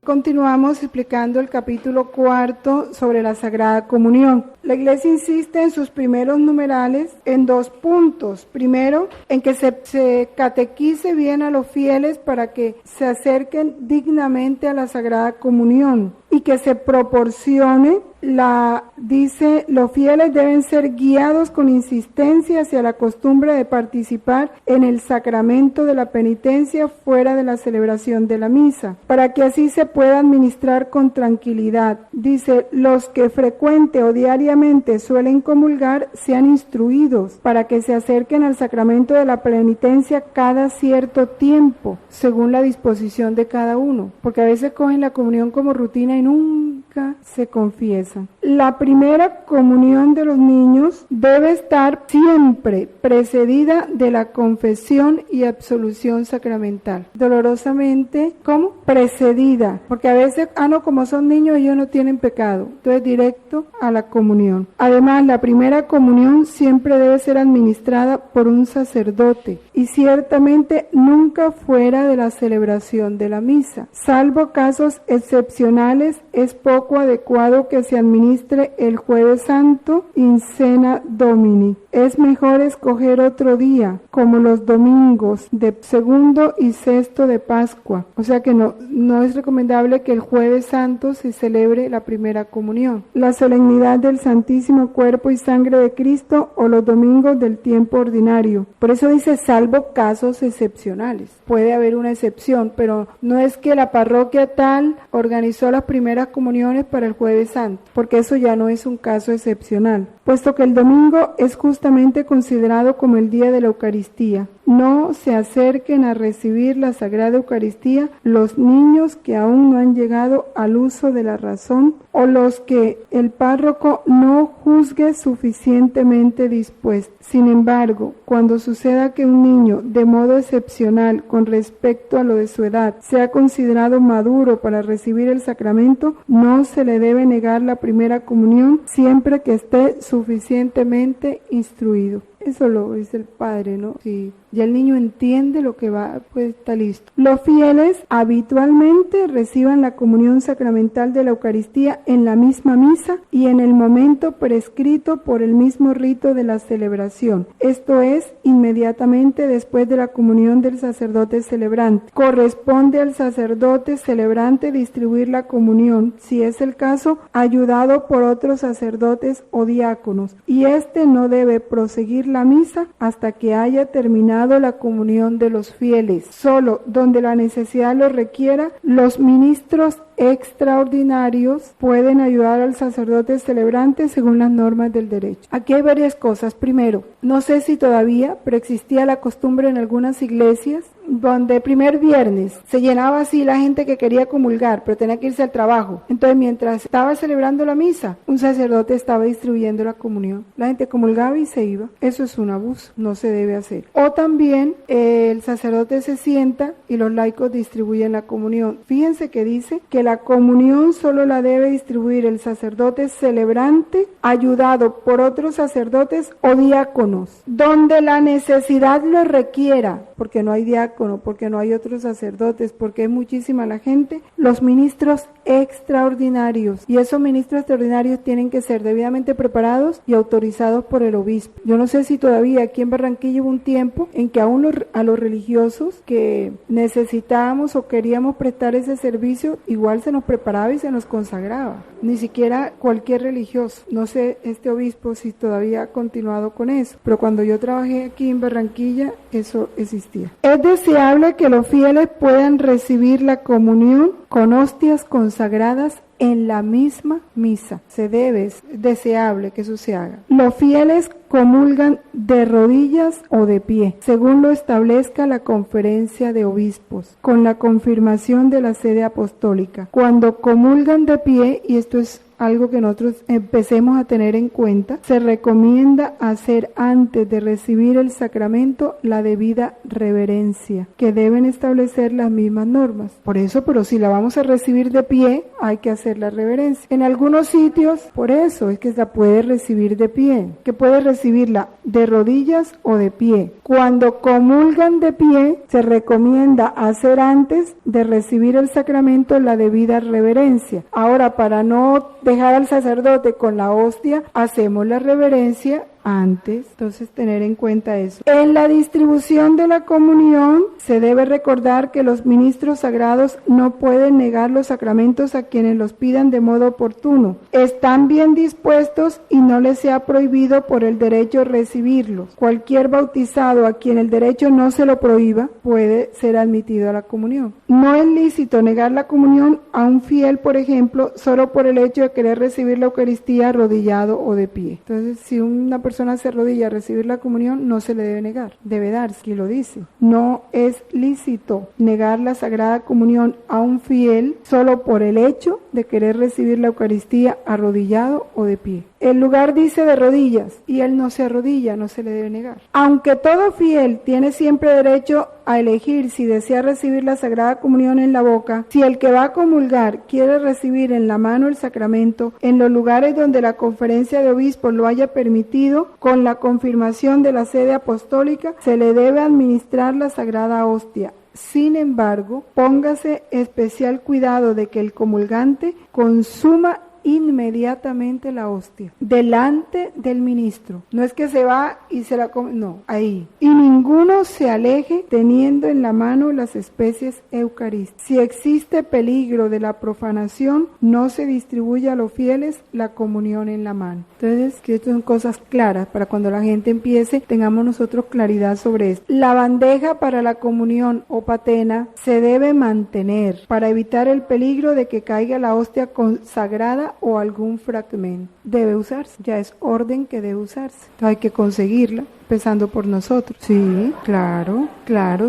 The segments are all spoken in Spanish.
Continuamos explicando el capítulo 4 sobre la Sagrada Comunión. La Iglesia insiste en sus primeros numerales en 2 puntos. Primero, en que se catequice bien a los fieles para que se acerquen dignamente a la Sagrada Comunión y que se proporcione los fieles deben ser guiados con insistencia hacia la costumbre de participar en el sacramento de la penitencia fuera de la celebración de la misa, para que así se pueda administrar con tranquilidad. Dice, los que frecuente o diariamente suelen comulgar sean instruidos para que se acerquen al sacramento de la penitencia cada cierto tiempo, según la disposición de cada uno, porque a veces cogen la comunión como rutina y nunca se confiesan. La primera comunión de los niños debe estar siempre precedida de la confesión y absolución sacramental. Dolorosamente, ¿cómo? Precedida, porque a veces, como son niños ellos no tienen pecado, entonces directo a la comunión. Además, la primera comunión siempre debe ser administrada por un sacerdote y ciertamente nunca fuera de la celebración de la misa. Salvo casos excepcionales, es poco adecuado que se administre el Jueves Santo in cena Domini. Es mejor escoger otro día, como los domingos de 2 y 6 de Pascua. O sea que no es recomendable que el Jueves Santo se celebre la primera comunión, la solemnidad del Santísimo Cuerpo y Sangre de Cristo o los domingos del tiempo ordinario. Por eso dice salvo casos excepcionales. Puede haber una excepción, pero no es que la parroquia tal organizó las primeras comuniones para el Jueves Santo, porque eso ya no es un caso excepcional, puesto que el domingo es justamente considerado como el día de la Eucaristía. No se acerquen a recibir la Sagrada Eucaristía los niños que aún no han llegado al uso de la razón o los que el párroco no juzgue suficientemente dispuestos. Sin embargo, cuando suceda que un niño, de modo excepcional con respecto a lo de su edad, sea considerado maduro para recibir el sacramento, no se le debe negar la primera comunión siempre que esté suficientemente instruido. Eso lo dice el padre, ¿no? Si ya el niño entiende lo que va, pues está listo. Los fieles habitualmente reciban la comunión sacramental de la Eucaristía en la misma misa y en el momento prescrito por el mismo rito de la celebración. Esto es, inmediatamente después de la comunión del sacerdote celebrante. Corresponde al sacerdote celebrante distribuir la comunión, si es el caso, ayudado por otros sacerdotes o diáconos, y éste no debe proseguir la misa hasta que haya terminado la comunión de los fieles. Solo donde la necesidad lo requiera, los ministros extraordinarios pueden ayudar al sacerdote celebrante según las normas del derecho. Aquí hay varias cosas. Primero, no sé si todavía, pero existía la costumbre en algunas iglesias donde el primer viernes se llenaba así la gente que quería comulgar, pero tenía que irse al trabajo. Entonces, mientras estaba celebrando la misa, un sacerdote estaba distribuyendo la comunión. La gente comulgaba y se iba. Eso es un abuso, no se debe hacer. O también el sacerdote se sienta y los laicos distribuyen la comunión. Fíjense que dice que la comunión solo la debe distribuir el sacerdote celebrante, ayudado por otros sacerdotes o diáconos, donde la necesidad lo requiera, porque no hay diácono, porque no hay otros sacerdotes, porque es muchísima la gente, los ministros extraordinarios. Y esos ministros extraordinarios tienen que ser debidamente preparados y autorizados por el obispo. Yo no sé si todavía aquí en Barranquilla hubo un tiempo en que aún a los religiosos que necesitábamos o queríamos prestar ese servicio, igual se nos preparaba y se nos consagraba. Ni siquiera cualquier religioso. No sé este obispo si todavía ha continuado con eso, pero cuando yo trabajé aquí en Barranquilla, eso existía. Es deseable que los fieles puedan recibir la comunión con hostias consagradas en la misma misa. Es deseable que eso se haga. Los fieles comulgan de rodillas o de pie, según lo establezca la conferencia de obispos, con la confirmación de la sede apostólica. Cuando comulgan de pie, y esto es algo que nosotros empecemos a tener en cuenta. Se recomienda hacer antes de recibir el sacramento la debida reverencia, que deben establecer las mismas normas. Por eso, pero si la vamos a recibir de pie, hay que hacer la reverencia. En algunos sitios, por eso es que la puede recibir de pie, que puede recibirla de rodillas o de pie. Cuando comulgan de pie, se recomienda hacer antes de recibir el sacramento la debida reverencia. Ahora, para no dejar al sacerdote con la hostia, hacemos la reverencia antes, entonces tener en cuenta eso. En la distribución de la comunión se debe recordar que los ministros sagrados no pueden negar los sacramentos a quienes los pidan de modo oportuno. Están bien dispuestos y no les sea prohibido por el derecho recibirlos. Cualquier bautizado a quien el derecho no se lo prohíba puede ser admitido a la comunión. No es lícito negar la comunión a un fiel, por ejemplo, solo por el hecho de querer recibir la Eucaristía arrodillado o de pie. Entonces, si una persona se arrodilla a recibir la comunión, no se le debe negar, debe darse, aquí lo dice. No es lícito negar la Sagrada Comunión a un fiel solo por el hecho de querer recibir la Eucaristía arrodillado o de pie. El lugar dice de rodillas y él no se arrodilla, no se le debe negar. Aunque todo fiel tiene siempre derecho a elegir si desea recibir la Sagrada Comunión en la boca, si el que va a comulgar quiere recibir en la mano el sacramento, en los lugares donde la conferencia de obispos lo haya permitido, con la confirmación de la sede apostólica, se le debe administrar la Sagrada Hostia. Sin embargo, póngase especial cuidado de que el comulgante consuma inmediatamente la hostia delante del ministro. No es que se va y se la come, no, ahí. Y ninguno se aleje teniendo en la mano las especies eucarísticas. Si existe peligro de la profanación, no se distribuye a los fieles la comunión en la mano. Entonces, que esto son cosas claras para cuando la gente empiece, tengamos nosotros claridad sobre esto. La bandeja para la comunión o patena se debe mantener para evitar el peligro de que caiga la hostia consagrada o algún fragmento. Debe usarse, ya es orden que debe usarse. Entonces hay que conseguirla, empezando por nosotros. Sí, claro,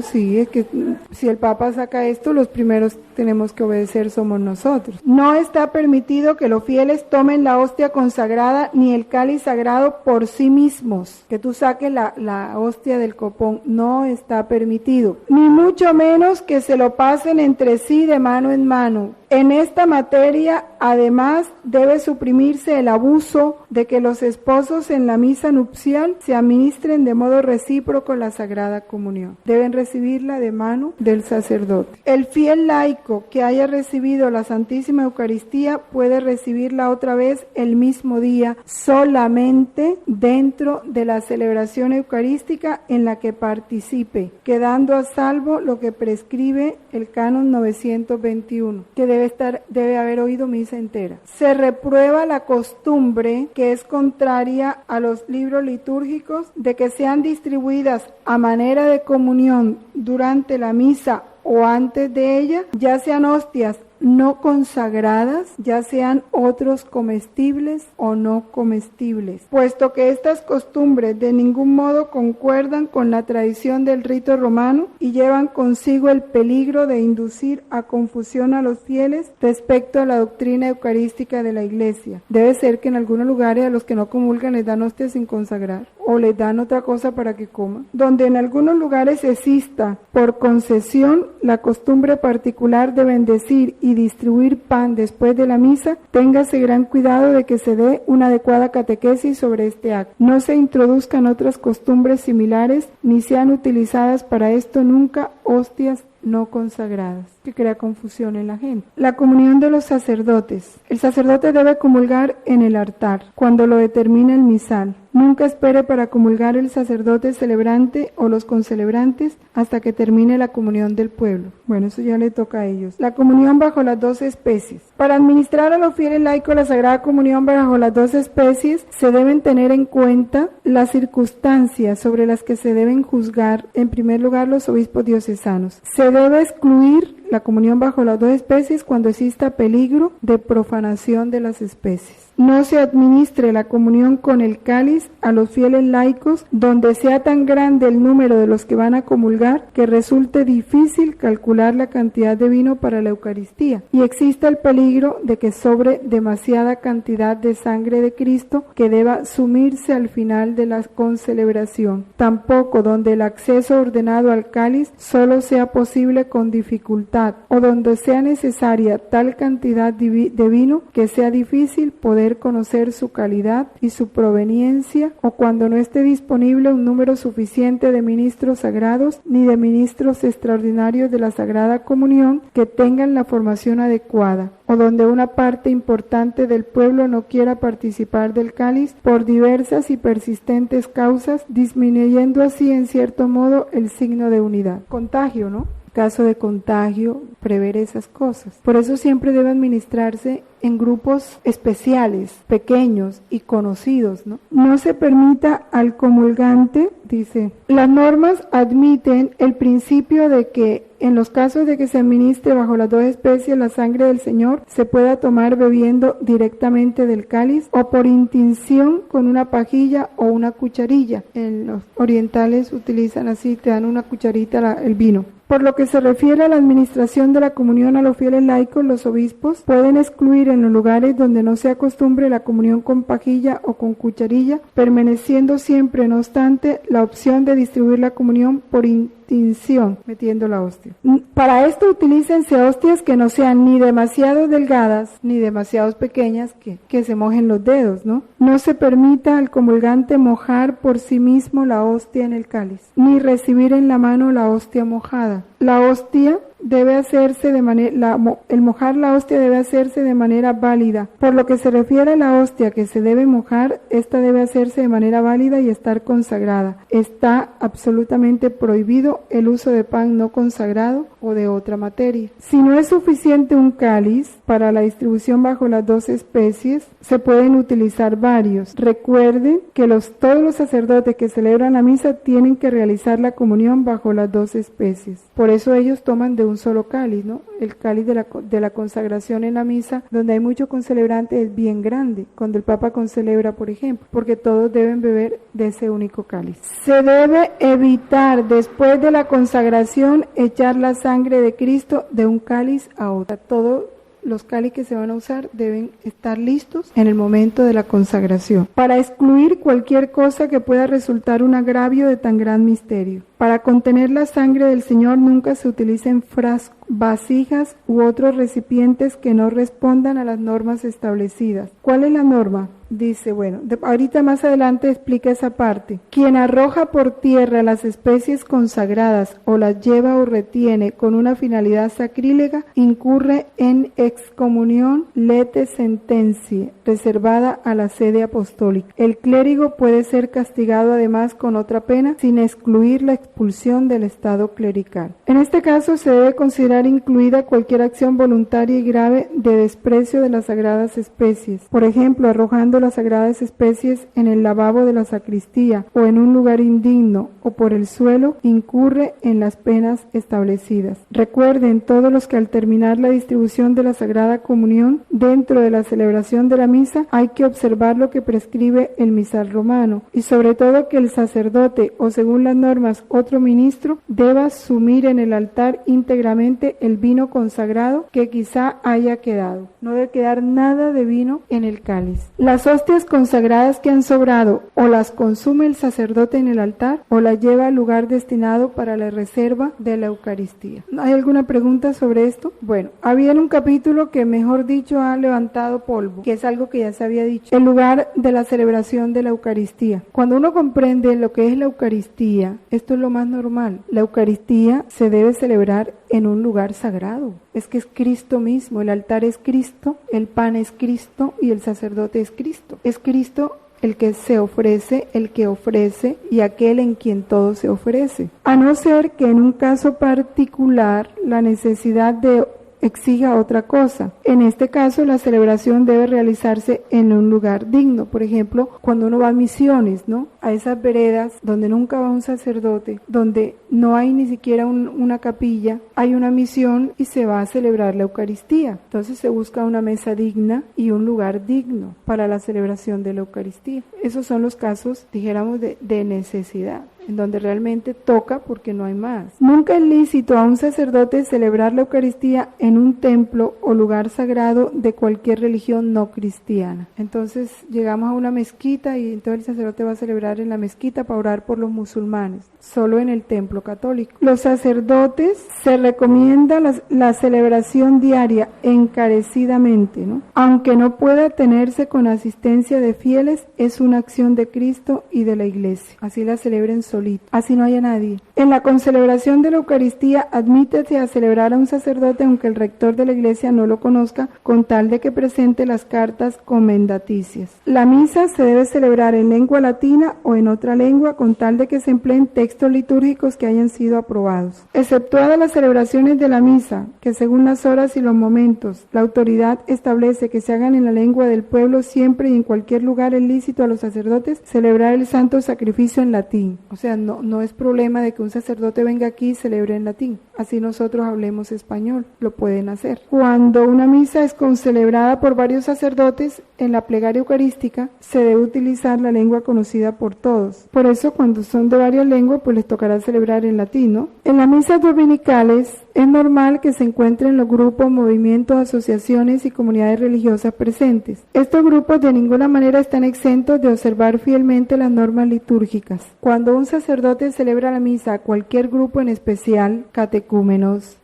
sí, es que si el Papa saca esto, los primeros tenemos que obedecer somos nosotros. No está permitido que los fieles tomen la hostia consagrada ni el cáliz sagrado por sí mismos, que tú saques la hostia del copón, no está permitido, ni mucho menos que se lo pasen entre sí de mano en mano. En esta materia, además, debe suprimirse el abuso de que los esposos en la misa nupcial se administren de modo recíproco la Sagrada Comunión. Deben recibirla de mano del sacerdote. El fiel laico que haya recibido la Santísima Eucaristía puede recibirla otra vez el mismo día, solamente dentro de la celebración eucarística en la que participe, quedando a salvo lo que prescribe el Canon 921, que debe haber oído misa entera. Se reprueba la costumbre, que es contraria a los libros litúrgicos, de que sean distribuidas a manera de comunión durante la misa o antes de ella, ya sean hostias no consagradas, ya sean otros comestibles o no comestibles, puesto que estas costumbres de ningún modo concuerdan con la tradición del rito romano y llevan consigo el peligro de inducir a confusión a los fieles respecto a la doctrina eucarística de la Iglesia. Debe ser que en algunos lugares a los que no comulgan les dan hostias sin consagrar o les dan otra cosa para que coman. Donde en algunos lugares exista por concesión la costumbre particular de bendecir y distribuir pan después de la misa, téngase gran cuidado de que se dé una adecuada catequesis sobre este acto. No se introduzcan otras costumbres similares ni sean utilizadas para esto nunca hostias no consagradas, que crea confusión en la gente. La comunión de los sacerdotes. El sacerdote debe comulgar en el altar, cuando lo determina el misal. Nunca espere para comulgar el sacerdote celebrante o los concelebrantes hasta que termine la comunión del pueblo. Bueno, eso ya le toca a ellos. La comunión bajo las 12 especies. Para administrar a los fieles laicos la Sagrada Comunión bajo las 12 especies, se deben tener en cuenta las circunstancias sobre las que se deben juzgar, en primer lugar, los obispos diocesanos. Se debe excluir la comunión bajo las dos especies cuando exista peligro de profanación de las especies. No se administre la comunión con el cáliz a los fieles laicos donde sea tan grande el número de los que van a comulgar que resulte difícil calcular la cantidad de vino para la Eucaristía y exista el peligro de que sobre demasiada cantidad de sangre de Cristo que deba sumirse al final de la concelebración. Tampoco donde el acceso ordenado al cáliz solo sea posible con dificultad o donde sea necesaria tal cantidad de vino que sea difícil poder conocer su calidad y su proveniencia, o cuando no esté disponible un número suficiente de ministros sagrados ni de ministros extraordinarios de la Sagrada Comunión que tengan la formación adecuada, o donde una parte importante del pueblo no quiera participar del cáliz por diversas y persistentes causas, disminuyendo así en cierto modo el signo de unidad. Contagio, ¿no? Caso de contagio, prever esas cosas. Por eso siempre debe administrarse en grupos especiales, pequeños y conocidos, ¿no? No se permita al comulgante, dice, las normas admiten el principio de que en los casos de que se administre bajo las dos especies la sangre del Señor, se pueda tomar bebiendo directamente del cáliz o por intinción con una pajilla o una cucharilla. En los orientales utilizan así, te dan una cucharita el vino. Por lo que se refiere a la administración de la comunión a los fieles laicos, los obispos pueden excluir en los lugares donde no se acostumbre la comunión con pajilla o con cucharilla, permaneciendo siempre, no obstante, la opción de distribuir la comunión por tinción, metiendo la hostia. Para esto utilícense hostias que no sean ni demasiado delgadas ni demasiado pequeñas que se mojen los dedos, ¿no? No se permita al comulgante mojar por sí mismo la hostia en el cáliz, ni recibir en la mano la hostia mojada. La hostia debe hacerse el mojar la hostia debe hacerse de manera válida. Por lo que se refiere a la hostia que se debe mojar, esta debe hacerse de manera válida y estar consagrada. Está absolutamente prohibido el uso de pan no consagrado o de otra materia. Si no es suficiente un cáliz para la distribución bajo las dos especies, se pueden utilizar varios. Recuerden que todos los sacerdotes que celebran la misa tienen que realizar la comunión bajo las dos especies. Por eso ellos toman de un solo cáliz, ¿no? El cáliz de la consagración en la misa, donde hay mucho concelebrante, es bien grande, cuando el Papa concelebra, por ejemplo, porque todos deben beber de ese único cáliz. Se debe evitar, después de la consagración, echar la sangre de Cristo de un cáliz a otro. Todos los cáliz que se van a usar deben estar listos en el momento de la consagración, para excluir cualquier cosa que pueda resultar un agravio de tan gran misterio. Para contener la sangre del Señor nunca se utilicen frascos, vasijas u otros recipientes que no respondan a las normas establecidas. ¿Cuál es la norma? Dice, ahorita más adelante explica esa parte. Quien arroja por tierra las especies consagradas o las lleva o retiene con una finalidad sacrílega, incurre en excomunión lete sentencia, reservada a la sede apostólica. El clérigo puede ser castigado además con otra pena, sin excluir la expulsión del estado clerical. En este caso se debe considerar incluida cualquier acción voluntaria y grave de desprecio de las sagradas especies. Por ejemplo, arrojando las sagradas especies en el lavabo de la sacristía o en un lugar indigno o por el suelo, incurre en las penas establecidas. Recuerden todos los que al terminar la distribución de la Sagrada Comunión dentro de la celebración de la misa hay que observar lo que prescribe el misal romano y sobre todo que el sacerdote o según las normas otro ministro deba sumir en el altar íntegramente el vino consagrado que quizá haya quedado. No debe quedar nada de vino en el cáliz. Las hostias consagradas que han sobrado o las consume el sacerdote en el altar o las lleva al lugar destinado para la reserva de la Eucaristía. ¿Hay alguna pregunta sobre esto? Bueno, había en un capítulo que mejor dicho ha levantado polvo, que es algo que ya se había dicho. El lugar de la celebración de la Eucaristía. Cuando uno comprende lo que es la Eucaristía, esto es lo más normal. La Eucaristía se debe celebrar en un lugar sagrado. Es que es Cristo mismo, el altar es Cristo, el pan es Cristo y el sacerdote es Cristo. Es Cristo el que se ofrece, el que ofrece y aquel en quien todo se ofrece. A no ser que en un caso particular la necesidad de exija otra cosa. En este caso, la celebración debe realizarse en un lugar digno. Por ejemplo, cuando uno va a misiones, ¿no? A esas veredas donde nunca va un sacerdote, donde no hay ni siquiera una capilla, hay una misión y se va a celebrar la Eucaristía. Entonces se busca una mesa digna y un lugar digno para la celebración de la Eucaristía. Esos son los casos, dijéramos, de necesidad, en donde realmente toca porque no hay más. Nunca es lícito a un sacerdote celebrar la Eucaristía en un templo o lugar sagrado de cualquier religión no cristiana. Entonces llegamos a una mezquita y entonces el sacerdote va a celebrar en la mezquita para orar por los musulmanes, solo en el templo católico. Los sacerdotes se recomienda la celebración diaria encarecidamente, ¿no? Aunque no pueda tenerse con asistencia de fieles, es una acción de Cristo y de la Iglesia. Así la celebren solito, así no haya nadie. En la concelebración de la Eucaristía, admítese a celebrar a un sacerdote aunque el rector de la Iglesia no lo conozca, con tal de que presente las cartas comendaticias. La misa se debe celebrar en lengua latina o en otra lengua, con tal de que se empleen textos litúrgicos que hayan sido aprobados. Exceptuadas las celebraciones de la misa, que según las horas y los momentos, la autoridad establece que se hagan en la lengua del pueblo, siempre y en cualquier lugar es lícito a los sacerdotes celebrar el santo sacrificio en latín. O sea, no es problema de que un sacerdote venga aquí y celebre en latín. Así nosotros hablemos español, lo pueden hacer. Cuando una misa es concelebrada por varios sacerdotes, en la plegaria eucarística se debe utilizar la lengua conocida por todos. Por eso, cuando son de varias lenguas, pues les tocará celebrar en latín, ¿no? En las misas dominicales es normal que se encuentren los grupos, movimientos, asociaciones y comunidades religiosas presentes. Estos grupos de ninguna manera están exentos de observar fielmente las normas litúrgicas. Cuando un sacerdote celebra la misa a cualquier grupo en especial, catecúmenos,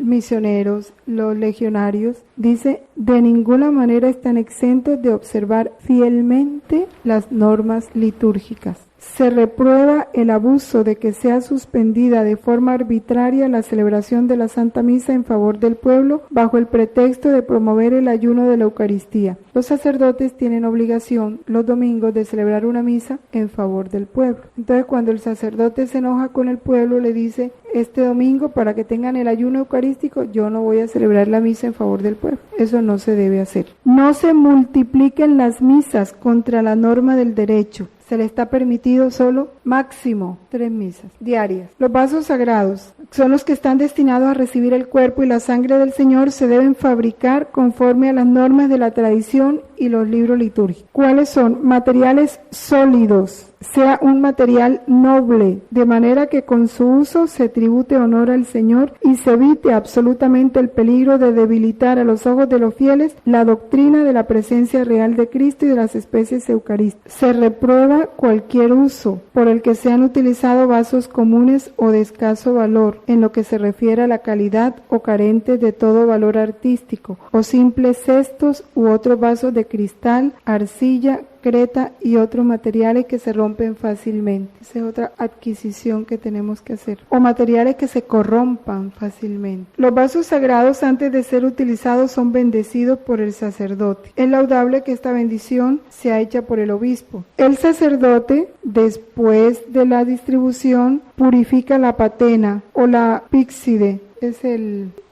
misioneros, los legionarios, dice, de ninguna manera están exentos de observar fielmente las normas litúrgicas. Se reprueba el abuso de que sea suspendida de forma arbitraria la celebración de la Santa Misa en favor del pueblo bajo el pretexto de promover el ayuno de la Eucaristía. Los sacerdotes tienen obligación los domingos de celebrar una misa en favor del pueblo. Entonces, cuando el sacerdote se enoja con el pueblo, le dice, este domingo, para que tengan el ayuno eucarístico, yo no voy a celebrar la misa en favor del pueblo. Eso no se debe hacer. No se multipliquen las misas contra la norma del derecho. Se le está permitido solo máximo 3 misas diarias. Los vasos sagrados son los que están destinados a recibir el cuerpo y la sangre del Señor. Se deben fabricar conforme a las normas de la tradición y los libros litúrgicos. ¿Cuáles son? Materiales sólidos, sea un material noble, de manera que con su uso se tribute honor al Señor y se evite absolutamente el peligro de debilitar a los ojos de los fieles la doctrina de la presencia real de Cristo y de las especies eucarísticas. Se reprueba cualquier uso por el que sean utilizados vasos comunes o de escaso valor, en lo que se refiere a la calidad o carentes de todo valor artístico, o simples cestos u otros vasos de cristal, arcilla, creta y otros materiales que se rompen fácilmente. Esa es otra adquisición que tenemos que hacer. O materiales que se corrompan fácilmente. Los vasos sagrados, antes de ser utilizados, son bendecidos por el sacerdote. Es laudable que esta bendición sea hecha por el obispo. El sacerdote, después de la distribución, purifica la patena o la píxide. Es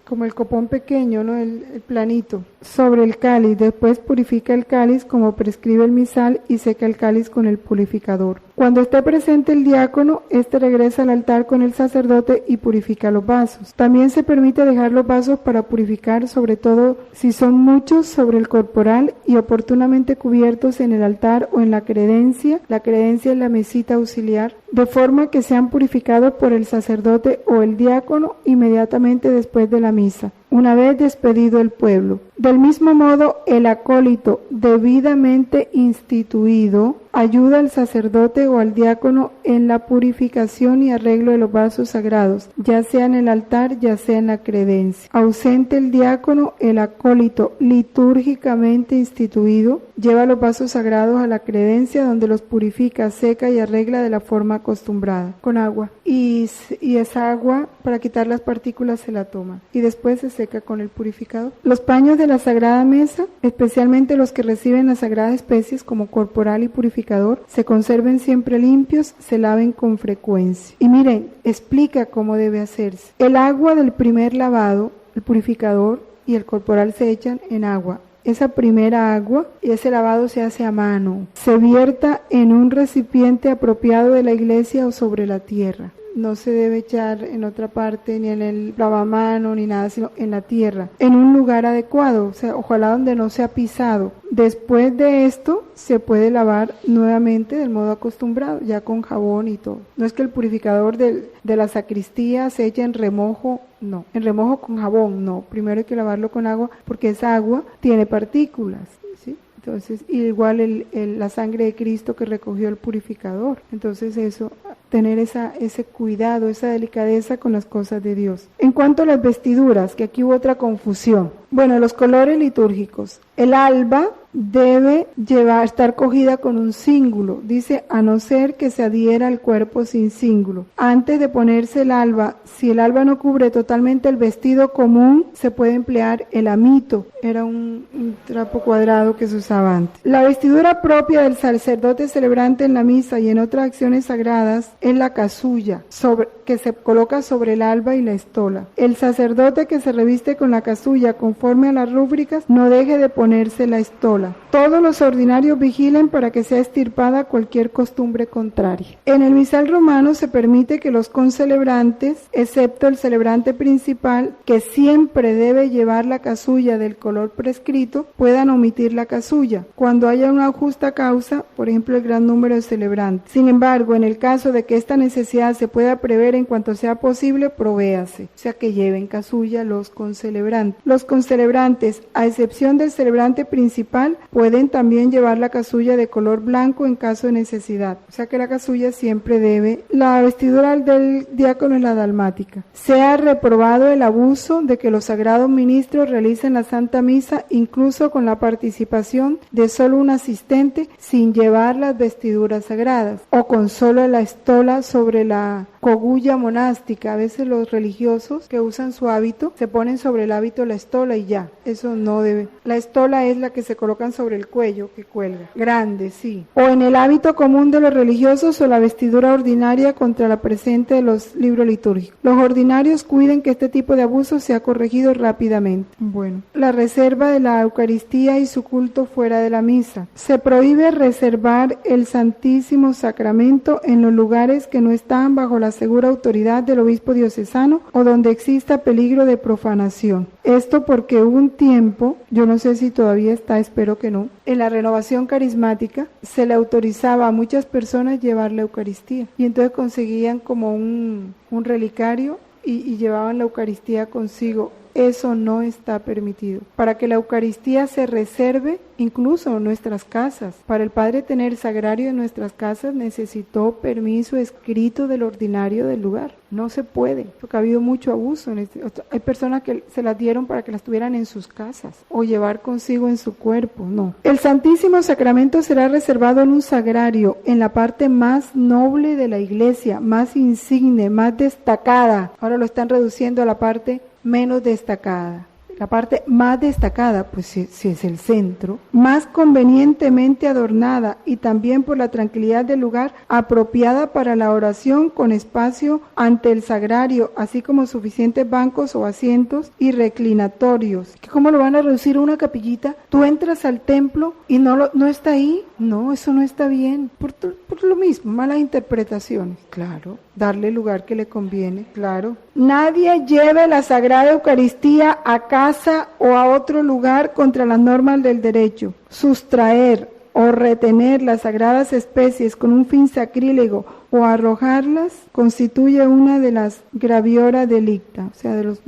como el copón pequeño, ¿no? El planito, sobre el cáliz. Después purifica el cáliz como prescribe el misal y seca el cáliz con el purificador. Cuando esté presente el diácono, este regresa al altar con el sacerdote y purifica los vasos. También se permite dejar los vasos para purificar, sobre todo si son muchos, sobre el corporal y oportunamente cubiertos en el altar o en la credencia. La credencia es la mesita auxiliar, de forma que sean purificados por el sacerdote o el diácono inmediatamente después de la misa, una vez despedido el pueblo. Del mismo modo, el acólito debidamente instituido ayuda al sacerdote o al diácono en la purificación y arreglo de los vasos sagrados, ya sea en el altar, ya sea en la credencia. Ausente el diácono, el acólito litúrgicamente instituido lleva los vasos sagrados a la credencia, donde los purifica, seca y arregla de la forma acostumbrada, con agua. Y esa agua, para quitar las partículas, se la toma y después se seca con el purificador. Los paños de la Sagrada Mesa, especialmente los que reciben las sagradas especies como corporal y purificador, se conserven siempre limpios, se laven con frecuencia. Y miren, explica cómo debe hacerse. El agua del primer lavado el purificador y el corporal se echan en agua. Esa primera agua y ese lavado se hace a mano. Se vierta en un recipiente apropiado de la iglesia o sobre la tierra. No se debe echar en otra parte, ni en el lavamano, ni nada, sino en la tierra, en un lugar adecuado, o sea, ojalá donde no sea pisado. Después de esto, se puede lavar nuevamente del modo acostumbrado, ya con jabón y todo. No es que el purificador de la sacristía se eche en remojo, no. En remojo con jabón, no. Primero hay que lavarlo con agua, porque esa agua tiene partículas, ¿sí? Entonces, igual la sangre de Cristo que recogió el purificador. Entonces eso, tener ese cuidado, esa delicadeza con las cosas de Dios. En cuanto a las vestiduras, que aquí hubo otra confusión. Bueno, los colores litúrgicos. El alba debe estar cogida con un cíngulo, dice, a no ser que se adhiera al cuerpo sin cíngulo. Antes de ponerse el alba, si el alba no cubre totalmente el vestido común, se puede emplear el amito, era un trapo cuadrado que se usaba antes. La vestidura propia del sacerdote celebrante en la misa y en otras acciones sagradas es la casulla, que se coloca sobre el alba y la estola. El sacerdote que se reviste con la casulla conforme a las rúbricas no deje de ponerse la estola. Todos los ordinarios vigilen para que sea extirpada cualquier costumbre contraria. En el misal romano se permite que los concelebrantes, excepto el celebrante principal, que siempre debe llevar la casulla del color prescrito, puedan omitir la casulla, cuando haya una justa causa, por ejemplo el gran número de celebrantes. Sin embargo, en el caso de que esta necesidad se pueda prever en cuanto sea posible, provéase, o sea que lleven casulla los concelebrantes. Los concelebrantes, a excepción del celebrante principal, pueden también llevar la casulla de color blanco en caso de necesidad, o sea que la casulla siempre debe. La vestidura del diácono es la dalmática. Se ha reprobado el abuso de que los sagrados ministros realicen la Santa Misa incluso con la participación de solo un asistente sin llevar las vestiduras sagradas o con solo la estola sobre la cogulla monástica. A veces los religiosos que usan su hábito se ponen sobre el hábito la estola y ya, eso no debe. La estola es la que se colocan sobre el cuello, que cuelga, grande, sí. O en el hábito común de los religiosos o la vestidura ordinaria contra la presente de los libros litúrgicos. Los ordinarios cuiden que este tipo de abuso sea corregido rápidamente. Bueno, la reserva de la Eucaristía y su culto fuera de la misa. Se prohíbe reservar el Santísimo Sacramento en los lugares que no están bajo la segura autoridad del obispo diocesano o donde exista peligro de profanación. Esto porque hubo un tiempo, yo no sé si todavía está, espero que no, en la renovación carismática se le autorizaba a muchas personas llevar la Eucaristía y entonces conseguían como un relicario y llevaban la Eucaristía consigo. Eso no está permitido. Para que la Eucaristía se reserve, incluso en nuestras casas, para el Padre tener sagrario en nuestras casas necesitó permiso escrito del ordinario del lugar. No se puede, porque ha habido mucho abuso. Hay personas que se las dieron para que las tuvieran en sus casas o llevar consigo en su cuerpo, no. El Santísimo Sacramento será reservado en un sagrario, en la parte más noble de la iglesia, más insigne, más destacada. Ahora lo están reduciendo a la parte menos destacada. La parte más destacada, pues si es el centro, más convenientemente adornada y también por la tranquilidad del lugar, apropiada para la oración con espacio ante el sagrario, así como suficientes bancos o asientos y reclinatorios. ¿Cómo lo van a reducir a una capillita? Tú entras al templo y no está ahí. No, eso no está bien. Por lo mismo, malas interpretaciones. Claro, darle el lugar que le conviene, claro. Nadie lleve la Sagrada Eucaristía a casa o a otro lugar contra las normas del derecho. Sustraer o retener las sagradas especies con un fin sacrílego o arrojarlas constituye una de las graviora delicta, o sea, de los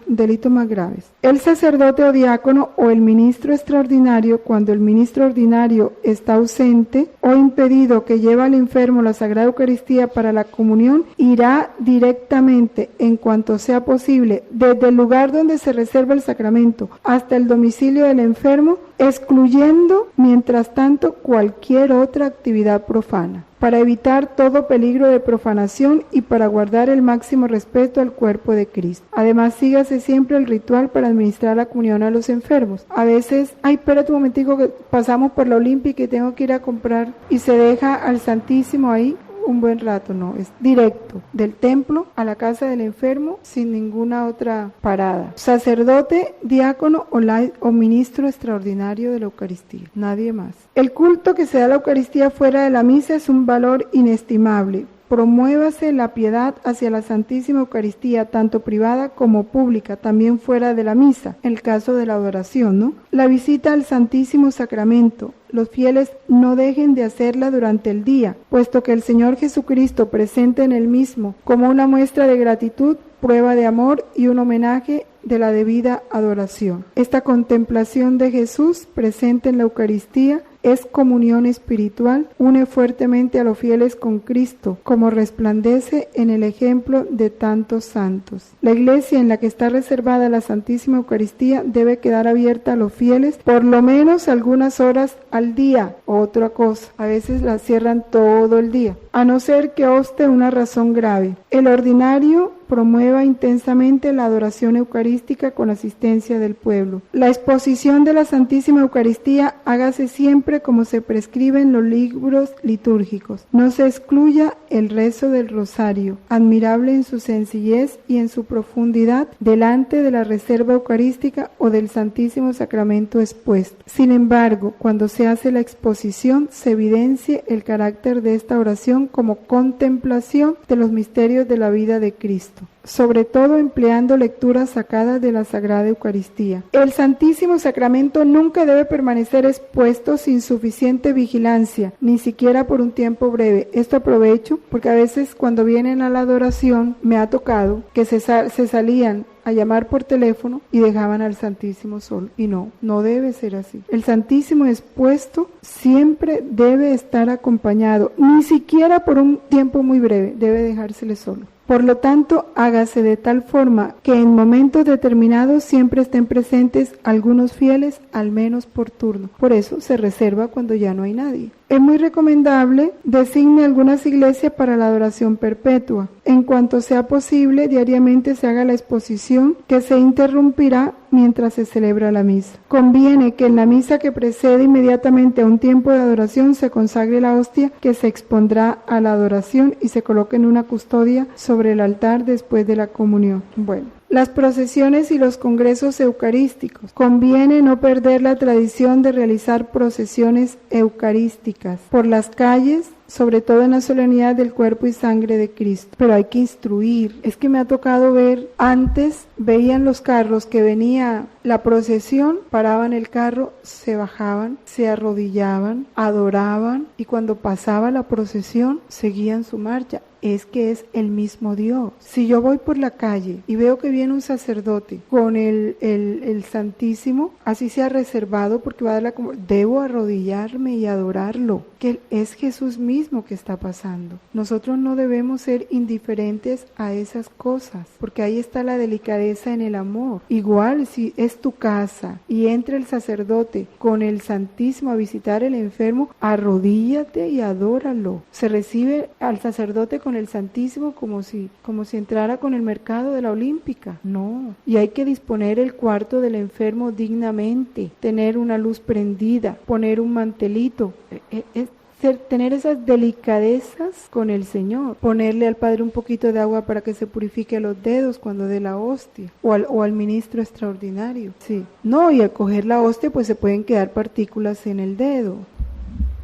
delitos más graves. El sacerdote o diácono o el ministro extraordinario, cuando el ministro ordinario está ausente o impedido que lleva al enfermo la Sagrada Eucaristía para la comunión, irá directamente, en cuanto sea posible, desde el lugar donde se reserva el sacramento hasta el domicilio del enfermo, excluyendo, mientras tanto, cualquier otra actividad profana, para evitar todo peligro de profanación y para guardar el máximo respeto al cuerpo de Cristo. Además, sígase siempre el ritual para administrar la comunión a los enfermos. A veces, espérate un momentico que pasamos por la Olímpica y tengo que ir a comprar, y se deja al Santísimo ahí, un buen rato, no, es directo, del templo a la casa del enfermo sin ninguna otra parada. Sacerdote, diácono o ministro extraordinario de la Eucaristía, nadie más. El culto que se da a la Eucaristía fuera de la misa es un valor inestimable. Promuévase la piedad hacia la Santísima Eucaristía, tanto privada como pública, también fuera de la misa, en el caso de la adoración, ¿no? La visita al Santísimo Sacramento. Los fieles no dejen de hacerla durante el día, puesto que el Señor Jesucristo presente en el mismo, como una muestra de gratitud, prueba de amor y un homenaje de la debida adoración. Esta contemplación de Jesús presente en la Eucaristía es comunión espiritual, une fuertemente a los fieles con Cristo, como resplandece en el ejemplo de tantos santos. La iglesia en la que está reservada la Santísima Eucaristía debe quedar abierta a los fieles por lo menos algunas horas al día. Otra cosa, a veces la cierran todo el día, a no ser que obste una razón grave. El ordinario promueva intensamente la adoración eucarística con asistencia del pueblo. La exposición de la Santísima Eucaristía hágase siempre como se prescribe en los libros litúrgicos. No se excluya el rezo del rosario, admirable en su sencillez y en su profundidad, delante de la reserva eucarística o del Santísimo Sacramento expuesto. Sin embargo, cuando se hace la exposición, se evidencie el carácter de esta oración como contemplación de los misterios de la vida de Cristo, sobre todo empleando lecturas sacadas de la Sagrada Eucaristía. El Santísimo Sacramento nunca debe permanecer expuesto sin suficiente vigilancia, ni siquiera por un tiempo breve. Esto aprovecho porque a veces cuando vienen a la adoración me ha tocado que se salían a llamar por teléfono y dejaban al Santísimo solo. Y no debe ser así. El Santísimo expuesto siempre debe estar acompañado, ni siquiera por un tiempo muy breve, debe dejársele solo. Por lo tanto, hágase de tal forma que en momentos determinados siempre estén presentes algunos fieles, al menos por turno. Por eso se reserva cuando ya no hay nadie. Es muy recomendable designe algunas iglesias para la adoración perpetua. En cuanto sea posible, diariamente se haga la exposición que se interrumpirá mientras se celebra la misa. Conviene que en la misa que precede inmediatamente a un tiempo de adoración se consagre la hostia que se expondrá a la adoración y se coloque en una custodia sobre el altar después de la comunión. Bueno. Las procesiones y los congresos eucarísticos. Conviene no perder la tradición de realizar procesiones eucarísticas por las calles, sobre todo en la solemnidad del cuerpo y sangre de Cristo. Pero hay que instruir. Es que me ha tocado ver, antes veían los carros que venía la procesión, paraban el carro, se bajaban, se arrodillaban, adoraban y cuando pasaba la procesión seguían su marcha. Es que es el mismo Dios. Si yo voy por la calle y veo que viene un sacerdote con el Santísimo, así sea reservado porque va a dar la comunión, debo arrodillarme y adorarlo, que es Jesús mismo que está pasando. Nosotros no debemos ser indiferentes a esas cosas, porque ahí está la delicadeza en el amor. Igual si es tu casa y entra el sacerdote con el Santísimo a visitar el enfermo, arrodíllate y adóralo. Se recibe al sacerdote con el Santísimo como si entrara con el mercado de la Olímpica. No, y hay que disponer el cuarto del enfermo dignamente, tener una luz prendida, poner un mantelito, tener esas delicadezas con el Señor, ponerle al Padre un poquito de agua para que se purifique los dedos cuando dé la hostia, o al ministro extraordinario. Sí, no, y al coger la hostia pues se pueden quedar partículas en el dedo.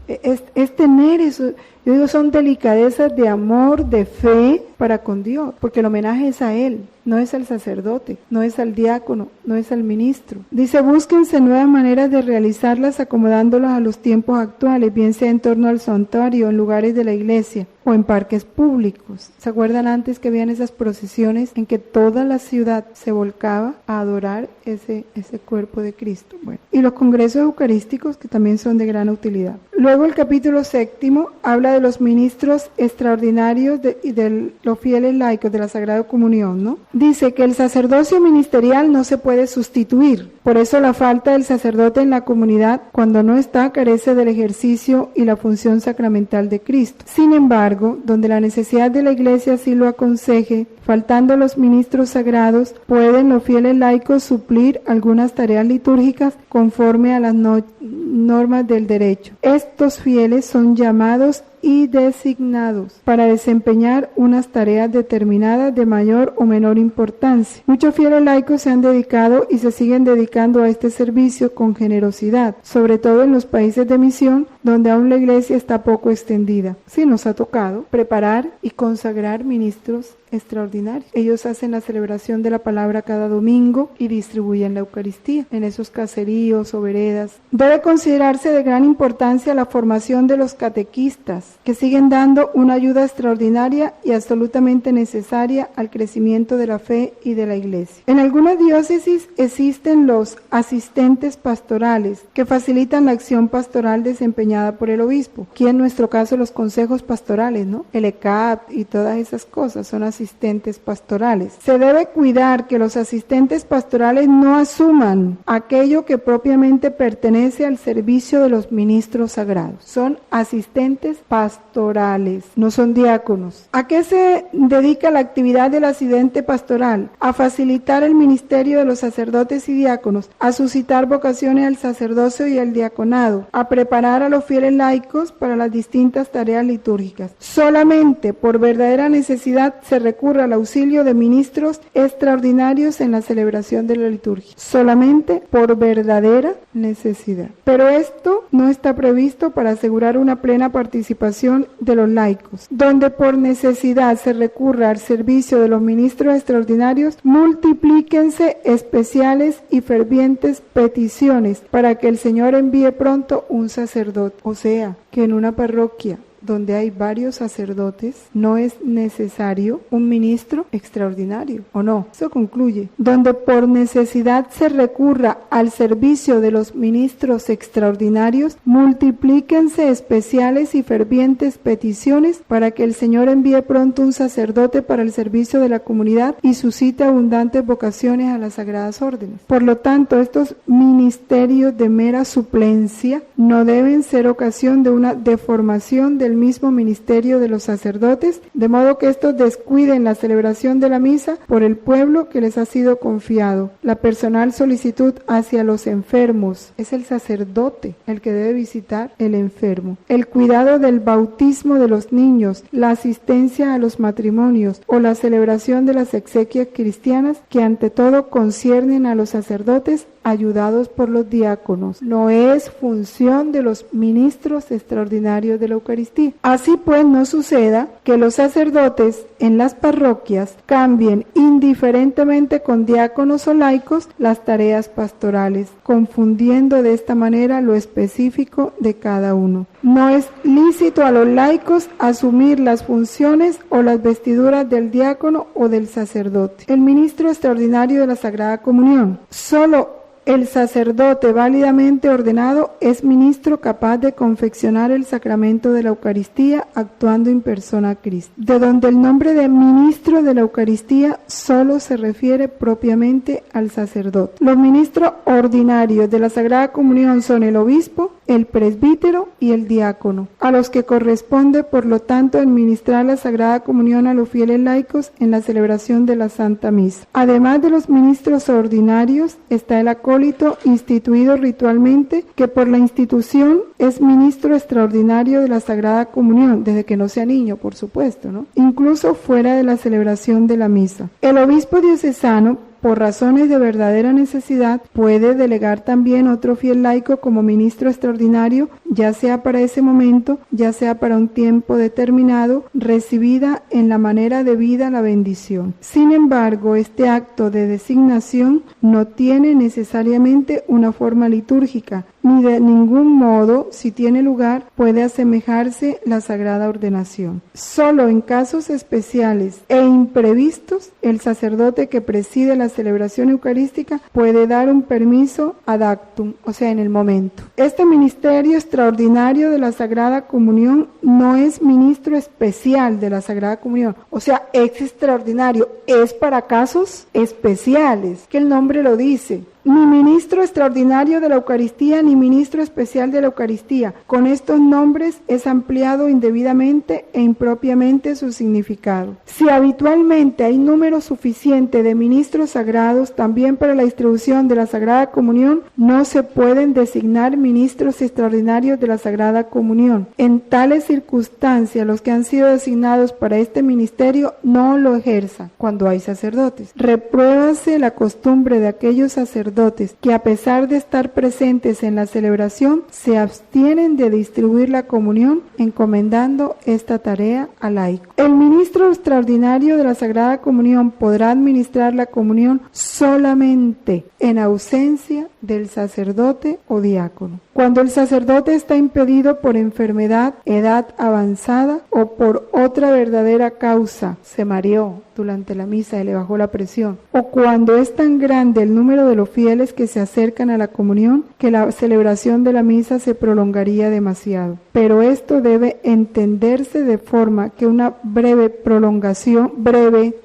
Es tener eso, yo digo, son delicadezas de amor, de fe para con Dios, porque el homenaje es a Él, no es al sacerdote, no es al diácono, no es al ministro. Dice, búsquense nuevas maneras de realizarlas acomodándolas a los tiempos actuales, bien sea en torno al santuario, en lugares de la iglesia o en parques públicos. ¿Se acuerdan antes que habían esas procesiones en que toda la ciudad se volcaba a adorar ese cuerpo de Cristo? Bueno, y los congresos eucarísticos que también son de gran utilidad. Luego el capítulo 7 habla de los ministros extraordinarios y de los fieles laicos de la Sagrada Comunión, ¿no? Dice que el sacerdocio ministerial no se puede sustituir. Por eso la falta del sacerdote en la comunidad, cuando no está, carece del ejercicio y la función sacramental de Cristo. Sin embargo, donde la necesidad de la Iglesia así lo aconseje, faltando los ministros sagrados, pueden los fieles laicos suplir algunas tareas litúrgicas conforme a las normas del derecho. Estos fieles son llamados y designados para desempeñar unas tareas determinadas de mayor o menor importancia. Muchos fieles laicos se han dedicado y se siguen dedicando a este servicio con generosidad, sobre todo en los países de misión, donde aún la Iglesia está poco extendida. Sí nos ha tocado preparar y consagrar ministros extraordinarios. Ellos hacen la celebración de la palabra cada domingo y distribuyen la Eucaristía en esos caseríos o veredas. Debe considerarse de gran importancia la formación de los catequistas, que siguen dando una ayuda extraordinaria y absolutamente necesaria al crecimiento de la fe y de la Iglesia. En algunas diócesis existen los asistentes pastorales, que facilitan la acción pastoral desempeñada por el obispo. Aquí en nuestro caso los consejos pastorales, ¿no? El ECAP y todas esas cosas son asistentes pastorales. Se debe cuidar que los asistentes pastorales no asuman aquello que propiamente pertenece al servicio de los ministros sagrados. Son asistentes pastorales, no son diáconos. ¿A qué se dedica la actividad del asistente pastoral? A facilitar el ministerio de los sacerdotes y diáconos, a suscitar vocaciones al sacerdocio y al diaconado, a preparar a los fieles laicos para las distintas tareas litúrgicas. Solamente por verdadera necesidad se recurre al auxilio de ministros extraordinarios en la celebración de la liturgia. Solamente por verdadera necesidad. Pero esto no está previsto para asegurar una plena participación de los laicos. Donde por necesidad se recurra al servicio de los ministros extraordinarios, multiplíquense especiales y fervientes peticiones para que el Señor envíe pronto un sacerdote. O sea, que en una parroquia donde hay varios sacerdotes, no es necesario un ministro extraordinario, ¿o no? Eso concluye. Donde por necesidad se recurra al servicio de los ministros extraordinarios, multiplíquense especiales y fervientes peticiones para que el Señor envíe pronto un sacerdote para el servicio de la comunidad y suscite abundantes vocaciones a las sagradas órdenes. Por lo tanto, estos ministerios de mera suplencia no deben ser ocasión de una deformación del mismo ministerio de los sacerdotes, de modo que estos descuiden la celebración de la misa por el pueblo que les ha sido confiado. La personal solicitud hacia los enfermos, es el sacerdote el que debe visitar el enfermo. El cuidado del bautismo de los niños, la asistencia a los matrimonios o la celebración de las exequias cristianas, que ante todo conciernen a los sacerdotes ayudados por los diáconos. No es función de los ministros extraordinarios de la Eucaristía. Así pues, no suceda que los sacerdotes en las parroquias cambien indiferentemente con diáconos o laicos las tareas pastorales, confundiendo de esta manera lo específico de cada uno. No es lícito a los laicos asumir las funciones o las vestiduras del diácono o del sacerdote. El ministro extraordinario de la Sagrada Comunión, solo el sacerdote válidamente ordenado es ministro capaz de confeccionar el sacramento de la Eucaristía actuando in persona a Cristo, de donde el nombre de ministro de la Eucaristía solo se refiere propiamente al sacerdote. Los ministros ordinarios de la Sagrada Comunión son el obispo, el presbítero y el diácono, a los que corresponde, por lo tanto, administrar la Sagrada Comunión a los fieles laicos en la celebración de la Santa Misa. Además de los ministros ordinarios, está el acólito instituido ritualmente, que por la institución es ministro extraordinario de la Sagrada Comunión, desde que no sea niño, por supuesto, ¿no? Incluso fuera de la celebración de la misa. El obispo diocesano, por razones de verdadera necesidad, puede delegar también otro fiel laico como ministro extraordinario, ya sea para ese momento, ya sea para un tiempo determinado, recibida en la manera debida la bendición. Sin embargo, este acto de designación no tiene necesariamente una forma litúrgica, ni de ningún modo, si tiene lugar, puede asemejarse la sagrada ordenación. Solo en casos especiales e imprevistos, el sacerdote que preside la celebración eucarística puede dar un permiso ad actum, o sea, en el momento. Este ministerio extraordinario de la Sagrada Comunión no es ministro especial de la Sagrada Comunión, o sea, es extraordinario, es para casos especiales, que el nombre lo dice. ni ministro extraordinario de la Eucaristía, ni ministro especial de la Eucaristía. Con estos nombres es ampliado indebidamente e impropiamente su significado. Si habitualmente hay número suficiente de ministros sagrados, también para la distribución de la Sagrada Comunión, no se pueden designar ministros extraordinarios de la Sagrada Comunión. En tales circunstancias, los que han sido designados para este ministerio no lo ejerzan cuando hay sacerdotes. Repruébase la costumbre de aquellos sacerdotes que, a pesar de estar presentes en la celebración, se abstienen de distribuir la comunión, encomendando esta tarea al laico. El ministro extraordinario de la Sagrada Comunión podrá administrar la comunión solamente en ausencia del sacerdote o diácono. Cuando el sacerdote está impedido por enfermedad, edad avanzada o por otra verdadera causa, se mareó durante la misa y le bajó la presión, o cuando es tan grande el número de los fieles que se acercan a la comunión que la celebración de la misa se prolongaría demasiado. Pero esto debe entenderse de forma que una breve prolongación,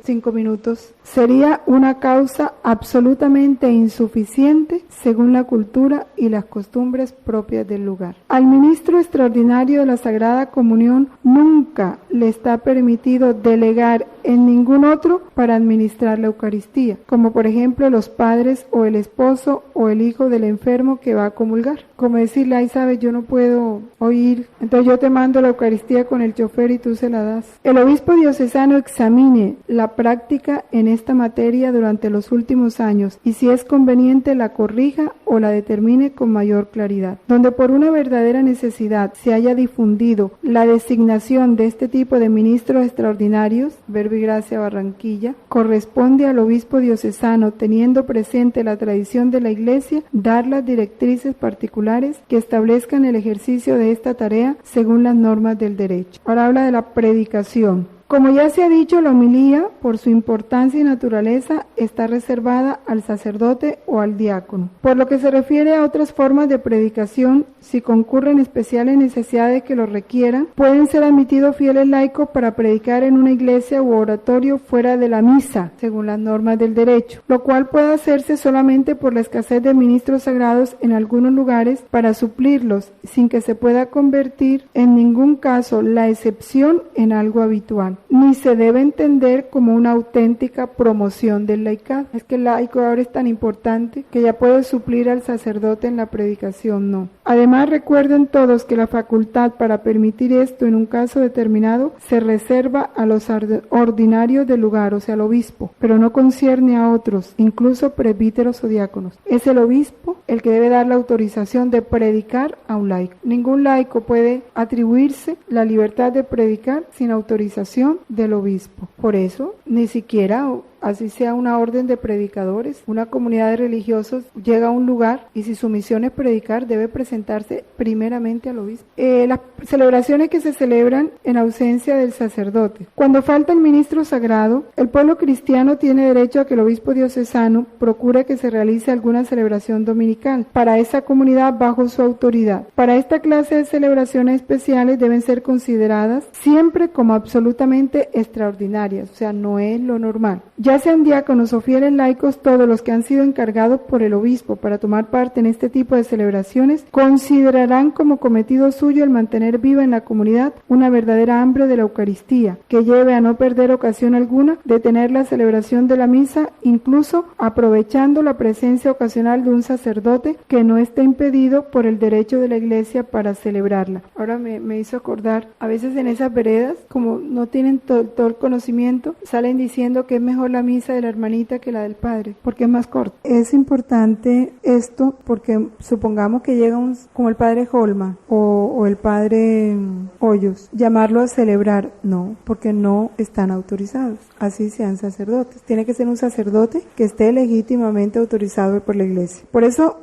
5 minutos, sería una causa absolutamente insuficiente según la cultura y las costumbres propias del lugar. Al ministro extraordinario de la Sagrada Comunión nunca le está permitido delegar en ningún otro para administrar la Eucaristía, como por ejemplo los padres o el esposo o el hijo del enfermo que va a comulgar. Como decirle, ay, sabes, yo no puedo oír, entonces yo te mando la Eucaristía con el chofer y tú se la das. El obispo diocesano examine la práctica en esta materia durante los últimos años y si es conveniente la corrija o la determine con mayor claridad. Donde por una verdadera necesidad se haya difundido la designación de este tipo de ministros extraordinarios, Verbo y Gracia Barranquilla, corresponde al obispo diocesano, teniendo presente la tradición de la Iglesia, dar las directrices particulares que establezcan el ejercicio de esta tarea según las normas del derecho. Ahora habla de la predicación. Como ya se ha dicho, la homilía, por su importancia y naturaleza, está reservada al sacerdote o al diácono. Por lo que se refiere a otras formas de predicación, si concurren especiales necesidades que lo requieran, pueden ser admitidos fieles laicos para predicar en una iglesia u oratorio fuera de la misa, según las normas del derecho, lo cual puede hacerse solamente por la escasez de ministros sagrados en algunos lugares para suplirlos, sin que se pueda convertir en ningún caso la excepción en algo habitual. Ni se debe entender como una auténtica promoción del laicado. Es que el laico ahora es tan importante que ya puede suplir al sacerdote en la predicación, no. Además, recuerden todos que la facultad para permitir esto en un caso determinado se reserva a los ordinarios del lugar, o sea, al obispo, pero no concierne a otros, incluso presbíteros o diáconos. Es el obispo el que debe dar la autorización de predicar a un laico. Ningún laico puede atribuirse la libertad de predicar sin autorización del obispo. Por eso, ni siquiera, así sea una orden de predicadores, una comunidad de religiosos llega a un lugar y si su misión es predicar, debe presentarse primeramente al obispo. Las celebraciones que se celebran en ausencia del sacerdote. Cuando falta el ministro sagrado, el pueblo cristiano tiene derecho a que el obispo diocesano procure que se realice alguna celebración dominical para esa comunidad bajo su autoridad. Para esta clase de celebraciones especiales deben ser consideradas siempre como absolutamente extraordinarias, o sea, no es lo normal. Ya sean diáconos o fieles laicos, todos los que han sido encargados por el obispo para tomar parte en este tipo de celebraciones considerarán como cometido suyo el mantener viva en la comunidad una verdadera hambre de la Eucaristía, que lleve a no perder ocasión alguna de tener la celebración de la misa, incluso aprovechando la presencia ocasional de un sacerdote que no esté impedido por el derecho de la Iglesia para celebrarla. Ahora me hizo acordar, a veces en esas veredas, como no tienen todo el conocimiento, salen diciendo que es mejor la misa de la hermanita que la del padre, porque es más corta. Es importante esto porque supongamos que llega como el padre Holma o el padre Hoyos, llamarlo a celebrar, no, porque no están autorizados, así sean sacerdotes. Tiene que ser un sacerdote que esté legítimamente autorizado por la Iglesia. Por eso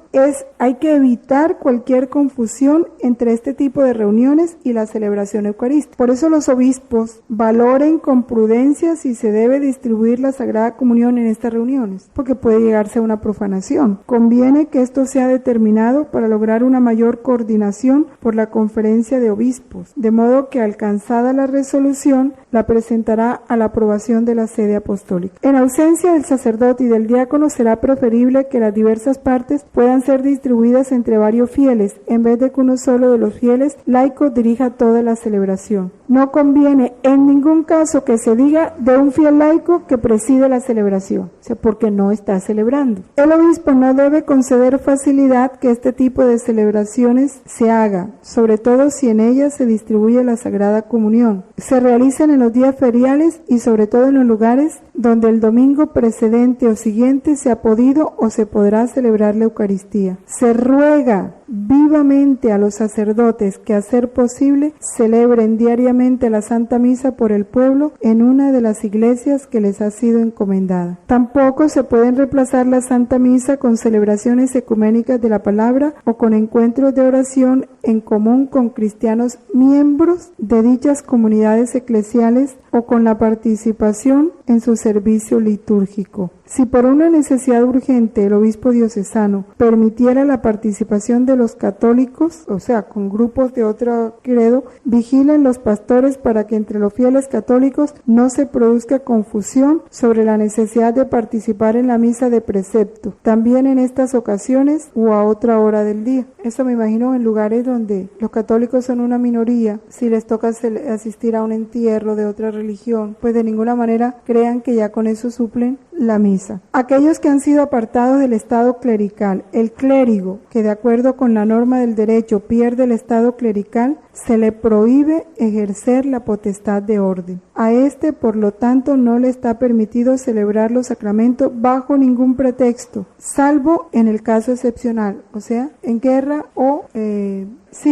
hay que evitar cualquier confusión entre este tipo de reuniones y la celebración eucarística. Por eso los obispos valoren con prudencia si se debe distribuir la Sagrada Sagrada Comunión en estas reuniones, porque puede llegarse a una profanación. Conviene que esto sea determinado para lograr una mayor coordinación por la Conferencia de Obispos, de modo que alcanzada la resolución, la presentará a la aprobación de la sede apostólica. En ausencia del sacerdote y del diácono, será preferible que las diversas partes puedan ser distribuidas entre varios fieles, en vez de que uno solo de los fieles laicos dirija toda la celebración. No conviene en ningún caso que se diga de un fiel laico que preside la celebración, o sea, porque no está celebrando. El obispo no debe conceder facilidad que este tipo de celebraciones se haga, sobre todo si en ellas se distribuye la Sagrada Comunión. Se realizan en los días feriales y sobre todo en los lugares donde el domingo precedente o siguiente se ha podido o se podrá celebrar la Eucaristía. Se ruega vivamente a los sacerdotes que, a ser posible, celebren diariamente la Santa Misa por el pueblo en una de las iglesias que les ha sido encomendada. Tampoco se pueden reemplazar la Santa Misa con celebraciones ecuménicas de la palabra o con encuentros de oración en común con cristianos miembros de dichas comunidades eclesiales o con la participación en su servicio litúrgico. Si por una necesidad urgente el obispo diocesano permitiera la participación de los católicos, o sea, con grupos de otro credo, vigilen los pastores para que entre los fieles católicos no se produzca confusión sobre la necesidad de participar en la misa de precepto, también en estas ocasiones o a otra hora del día. Eso me imagino en lugares donde los católicos son una minoría, si les toca asistir a un entierro de otra religión, pues de ninguna manera crean que ya con eso suplen la misa. Aquellos que han sido apartados del estado clerical, el clérigo que de acuerdo con la norma del derecho pierde el estado clerical, se le prohíbe ejercer la potestad de orden. A este, por lo tanto, no le está permitido celebrar los sacramentos bajo ningún pretexto, salvo en el caso excepcional, o sea, en guerra o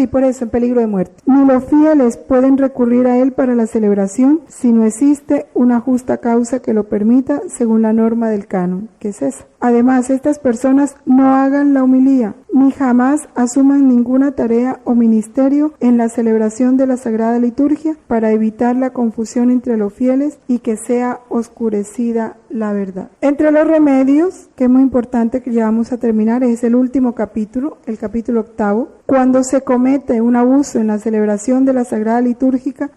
por eso, en peligro de muerte. Ni los fieles pueden recurrir a él para la celebración si no existe una justa causa que lo permita, según la norma del canon, que es esa. Además, estas personas no hagan la homilía, ni jamás asuman ninguna tarea o ministerio en la celebración de la Sagrada Liturgia para evitar la confusión entre los fieles y que sea oscurecida la verdad. Entre los remedios, que es muy importante que ya vamos a terminar, es el último capítulo, el capítulo 8. Cuando se comete un abuso en la celebración de la Sagrada Liturgia,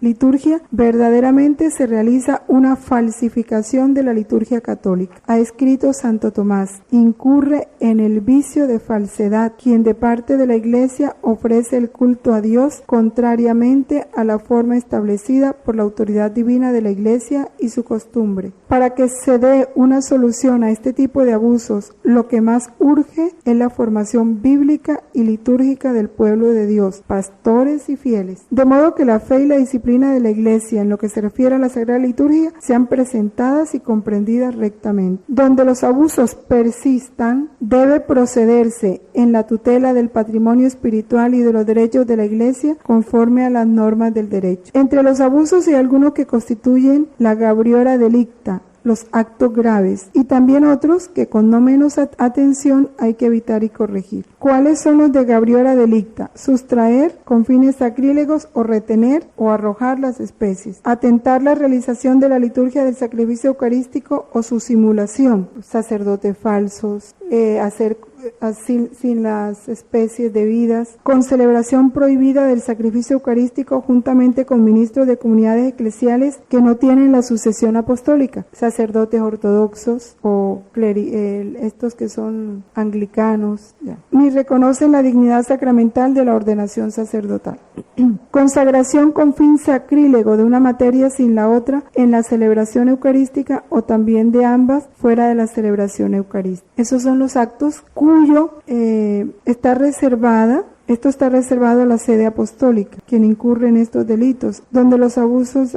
verdaderamente se realiza una falsificación de la liturgia católica. Ha escrito Santo Tomás: incurre en el vicio de falsedad quien de parte de la Iglesia ofrece el culto a Dios contrariamente a la forma establecida por la autoridad divina de la Iglesia y su costumbre. Para que se dé una solución a este tipo de abusos, lo que más urge es la formación bíblica y litúrgica del pueblo de Dios, pastores y fieles, de modo que la fe y la disciplina de la Iglesia en lo que se refiere a la Sagrada Liturgia sean presentadas y comprendidas rectamente. Donde los abusos persistan, debe procederse en la tutela del patrimonio espiritual y de los derechos de la Iglesia conforme a las normas del derecho. Entre los abusos hay algunos que constituyen la gabriora delicta, los actos graves, y también otros que con no menos atención hay que evitar y corregir. ¿Cuáles son los de gabriora delicta? Sustraer con fines sacrílegos o retener o arrojar las especies. Atentar la realización de la liturgia del sacrificio eucarístico o su simulación. Sacerdotes falsos, hacer sin las especies debidas, con celebración prohibida del sacrificio eucarístico juntamente con ministros de comunidades eclesiales que no tienen la sucesión apostólica, sacerdotes ortodoxos o estos que son anglicanos, ni reconocen la dignidad sacramental de la ordenación sacerdotal. Consagración con fin sacrílego de una materia sin la otra en la celebración eucarística o también de ambas fuera de la celebración eucarística. Esos son los actos cuyo esto está reservado a la sede apostólica, quien incurre en estos delitos, donde los abusos,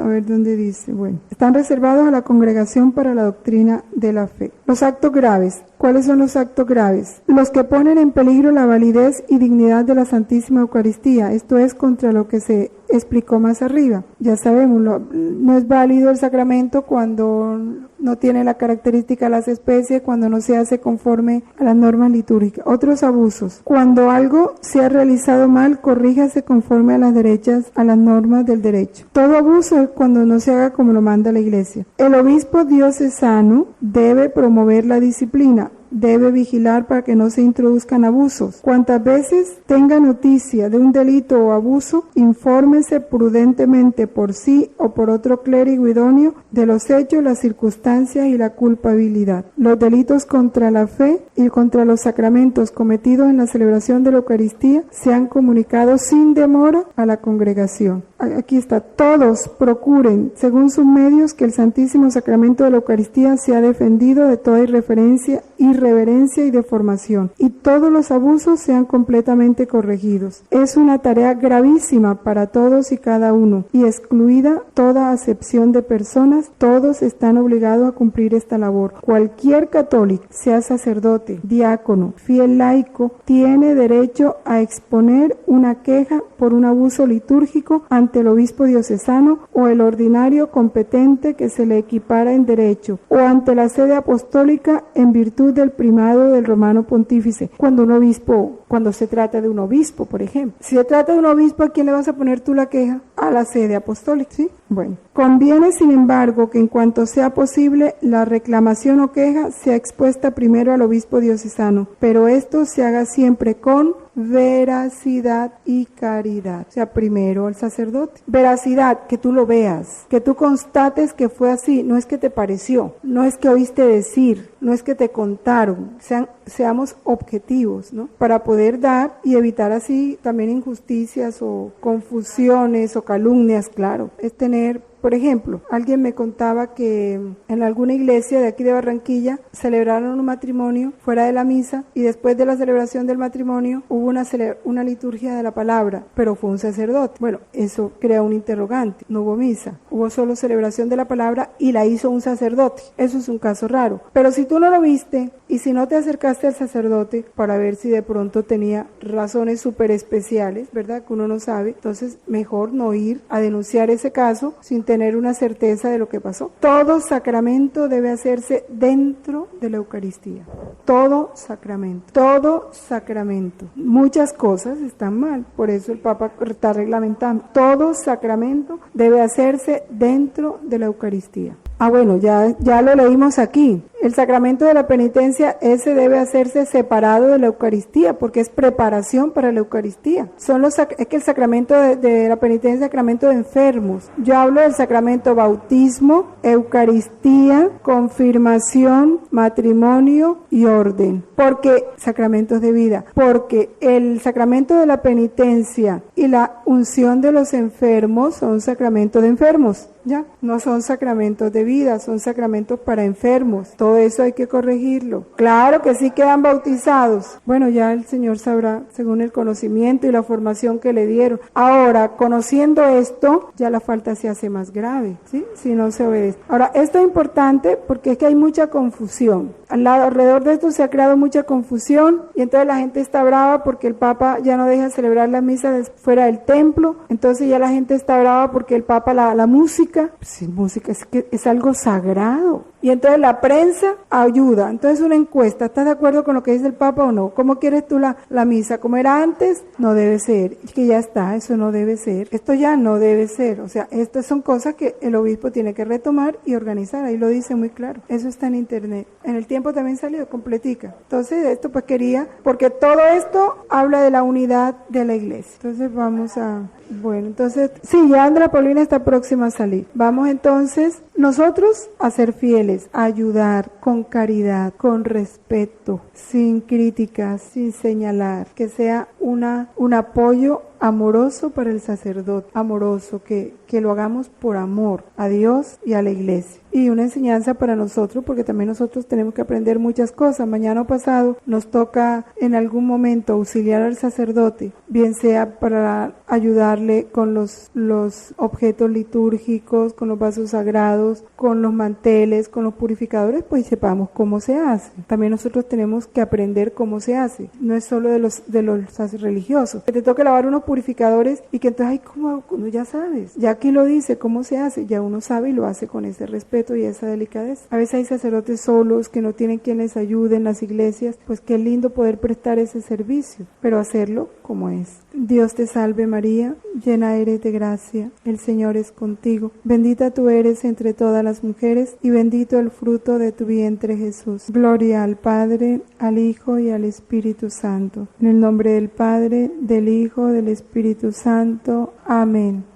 están reservados a la Congregación para la Doctrina de la Fe. Los actos graves. ¿Cuáles son los actos graves? Los que ponen en peligro la validez y dignidad de la Santísima Eucaristía, esto es contra lo que se explicó más arriba. Ya sabemos, no es válido el sacramento cuando no tiene la característica de las especies, cuando no se hace conforme a las normas litúrgicas. Otros abusos. Cuando algo se ha realizado mal, corríjase conforme a las normas del derecho. Todo abuso es cuando no se haga como lo manda la Iglesia. El obispo diocesano debe promover la disciplina. Debe vigilar para que no se introduzcan abusos. Cuantas veces tenga noticia de un delito o abuso, infórmese prudentemente por sí o por otro clérigo idóneo de los hechos, las circunstancias y la culpabilidad. Los delitos contra la fe y contra los sacramentos cometidos en la celebración de la Eucaristía sean comunicados sin demora a la congregación. Aquí está, todos procuren, según sus medios, que el Santísimo Sacramento de la Eucaristía sea defendido de toda irreverencia y deformación, y todos los abusos sean completamente corregidos. Es una tarea gravísima para todos y cada uno, y excluida toda acepción de personas, todos están obligados a cumplir esta labor. Cualquier católico, sea sacerdote, diácono, fiel laico, tiene derecho a exponer una queja por un abuso litúrgico ante el obispo diocesano o el ordinario competente que se le equipara en derecho, o ante la sede apostólica en virtud del primado del romano pontífice. Cuando se trata de un obispo, por ejemplo. Si se trata de un obispo, ¿a quién le vas a poner tú la queja? A la sede apostólica, ¿sí? Bueno, conviene, sin embargo, que en cuanto sea posible, la reclamación o queja sea expuesta primero al obispo diocesano, pero esto se haga siempre con veracidad y caridad. O sea, primero al sacerdote. Veracidad, que tú lo veas, que tú constates que fue así, no es que te pareció, no es que oíste decir, no es que te contaron, seamos objetivos, ¿no? Para poder dar y evitar así también injusticias o confusiones o calumnias, claro, es tener. Por ejemplo, alguien me contaba que en alguna iglesia de aquí de Barranquilla celebraron un matrimonio fuera de la misa y después de la celebración del matrimonio hubo una liturgia de la palabra, pero fue un sacerdote. Bueno, eso crea un interrogante. No hubo misa, hubo solo celebración de la palabra y la hizo un sacerdote. Eso es un caso raro. Pero si tú no lo viste y si no te acercaste al sacerdote para ver si de pronto tenía razones súper especiales, ¿verdad? Que uno no sabe, entonces mejor no ir a denunciar ese caso sin tener una certeza de lo que pasó. Todo sacramento debe hacerse dentro de la Eucaristía. Todo sacramento. Muchas cosas están mal, por eso el Papa está reglamentando. Todo sacramento debe hacerse dentro de la Eucaristía. Bueno, ya lo leímos aquí. El sacramento de la penitencia, ese debe hacerse separado de la Eucaristía, porque es preparación para la Eucaristía. Es que el sacramento de la penitencia es sacramento de enfermos. Yo hablo del sacramento bautismo, Eucaristía, confirmación, matrimonio y orden. Porque sacramentos de vida. Porque el sacramento de la penitencia y la unción de los enfermos son sacramentos de enfermos. Ya, no son sacramentos de vida, son sacramentos para enfermos. Todo eso hay que corregirlo. Claro que sí quedan bautizados. Bueno, ya el Señor sabrá según el conocimiento y la formación que le dieron. Ahora, conociendo esto, ya la falta se hace más grave, ¿sí? Si no se obedece. Ahora, esto es importante porque es que hay mucha confusión. Alrededor de esto se ha creado mucha confusión y entonces la gente está brava porque el Papa ya no deja celebrar la misa fuera del templo. Entonces ya la gente está brava porque el Papa la música. Pues música es que es algo sagrado. Y entonces la prensa ayuda. Entonces una encuesta, ¿estás de acuerdo con lo que dice el Papa o no? ¿Cómo quieres tú la misa? ¿Cómo era antes? No debe ser. Es que ya está, eso no debe ser. Esto ya no debe ser. O sea, estas son cosas que el obispo tiene que retomar y organizar. Ahí lo dice muy claro. Eso está en internet. En el tiempo también salió completica. Entonces esto pues porque todo esto habla de la unidad de la iglesia. Entonces vamos a... Bueno, entonces, sí, ya Andrea Paulina está próxima a salir. Vamos entonces nosotros a ser fieles, a ayudar con caridad, con respeto, sin críticas, sin señalar, que sea un apoyo amoroso para el sacerdote, amoroso, que lo hagamos por amor a Dios y a la iglesia. y una enseñanza para nosotros, porque también nosotros tenemos que aprender muchas cosas. Mañana o pasado nos toca en algún momento auxiliar al sacerdote, bien sea para ayudarle con los objetos litúrgicos, con los vasos sagrados, con los manteles, con los purificadores, pues sepamos cómo se hace. También nosotros tenemos que aprender cómo se hace. No es solo de los religiosos. Que te toque lavar unos purificadores y que entonces, ay, ¿cómo? Uno ya sabes. Ya aquí lo dice, cómo se hace, ya uno sabe y lo hace con ese respeto y esa delicadeza. A veces hay sacerdotes solos que no tienen quien les ayude en las iglesias, pues qué lindo poder prestar ese servicio, pero hacerlo como es. Dios te salve María, llena eres de gracia, el Señor es contigo. Bendita tú eres entre todas las mujeres y bendito el fruto de tu vientre Jesús. Gloria al Padre, al Hijo y al Espíritu Santo. En el nombre del Padre, del Hijo, del Espíritu Santo. Amén.